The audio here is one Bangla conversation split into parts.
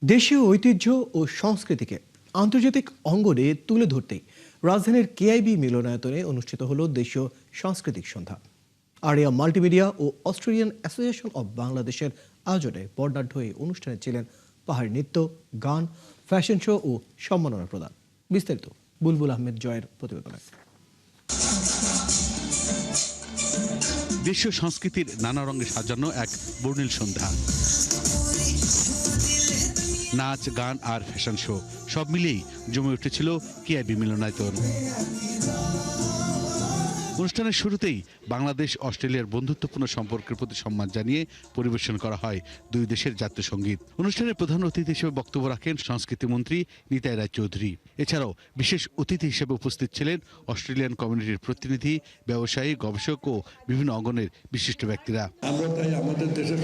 দেশীয় ঐতিহ্য ও সংস্কৃতিকে আন্তর্জাতিক অঙ্গনে তুলে ধরতেই রাজধানীর কেআইবি মিলনায়তনে অনুষ্ঠিত হলো দেশীয় সাংস্কৃতিক সন্ধ্যা। আরিয়া মাল্টিমিডিয়া ও অস্ট্রেলিয়ান অ্যাসোসিয়েশন অব বাংলাদেশের আয়োজনে বর্ণাঢ্য এই অনুষ্ঠানে ছিলেন পাহাড়ি নৃত্য, গান, ফ্যাশন শো ও সম্মাননা প্রদান। বিস্তারিত বুলবুল আহমেদ জয়ের প্রতিবেদনে। দেশীয় সংস্কৃতির নানা রঙে সাজানো এক বর্ণিল সন্ধ্যা। নাচ, গান আর ফ্যাশন শো সব মিলিয়েই জমে উঠেছিল কেআইবি মিলনায়তন। অনুষ্ঠানের শুরুতেই বাংলাদেশ অস্ট্রেলিয়ার বন্ধুত্বপূর্ণ সম্পর্কের প্রতি সম্মান জানিয়ে পরিবেশন করা হয় দুই দেশের জাতীয় সঙ্গীত। অনুষ্ঠানের প্রধান অতিথি হিসেবে বক্তব্য রাখেন সংস্কৃতি মন্ত্রী নিতাই রায়চৌধুরী। এছাড়াও বিশেষ অতিথি হিসেবে উপস্থিত ছিলেন অস্ট্রেলিয়ান কমিউনিটির প্রতিনিধি, ব্যবসায়ী, গবেষক ও বিভিন্ন অঙ্গনের বিশিষ্ট ব্যক্তিরা। আমরা তাই আমাদের দেশের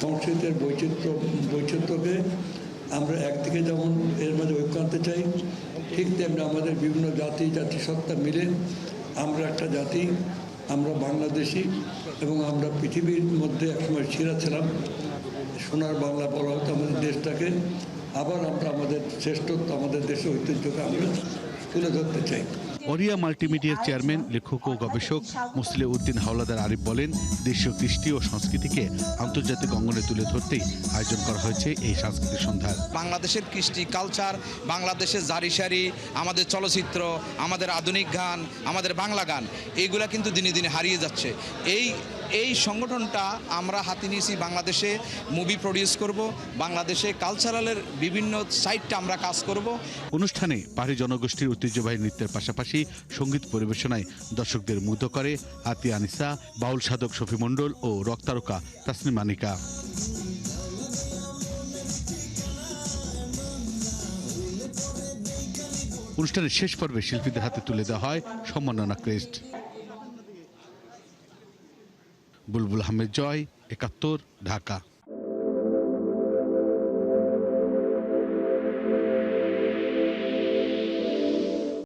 সংস্কৃতির বৈচিত্র্যকে আমরা একদিকে যেমন এর মাঝে ঐক্য আনতে চাই, ঠিক তেমনি আমাদের বিভিন্ন জাতিসত্তা মিলে আমরা একটা জাতি, আমরা বাংলাদেশি এবং আমরা পৃথিবীর মধ্যে একসময় সেরা ছিলাম। সোনার বাংলা বলা হতো আমাদের দেশটাকে। আবার আমরা আমাদের শ্রেষ্ঠত্ব, আমাদের দেশের ঐতিহ্যকে আমরা তুলে ধরতে চাই। অরিয়া মাল্টিমিডিয়ার চেয়ারম্যান, লেখক ও গবেষক মুসলে উদ্দিন হাওলাদার আরিফ বলেন, দেশীয় কৃষ্টি ও সংস্কৃতিকে আন্তর্জাতিক অঙ্গনে তুলে ধরতেই আয়োজন করা হয়েছে এই সাংস্কৃতিক সন্ধ্যা। বাংলাদেশের কৃষ্টি কালচার, বাংলাদেশের জারিসারি, আমাদের চলচ্চিত্র, আমাদের আধুনিক গান, আমাদের বাংলা গান, এইগুলা কিন্তু দিনে দিনে হারিয়ে যাচ্ছে। এই সংগঠনটা আমরা হাতে নিয়েছি, বাংলাদেশে মুভি প্রডিউস করব, বাংলাদেশে কালচারালের বিভিন্ন সাইটটা আমরা কাজ করব। অনুষ্ঠানে পাহাড়ি জনগোষ্ঠীর ঐতিহ্যবাহী নৃত্যের পাশাপাশি সঙ্গীত পরিবেশনায় দর্শকদের মুগ্ধ করে আতিয়া আনিসা, বাউল সাধক শফি মণ্ডল ও রক তারকা তাসনিম আনিকা। অনুষ্ঠানের শেষ পর্বে শিল্পীদের হাতে তুলে দেওয়া হয় সম্মাননা ক্রেস্ট। বুলবুল আহমেদ জয়, ৭১, ঢাকা।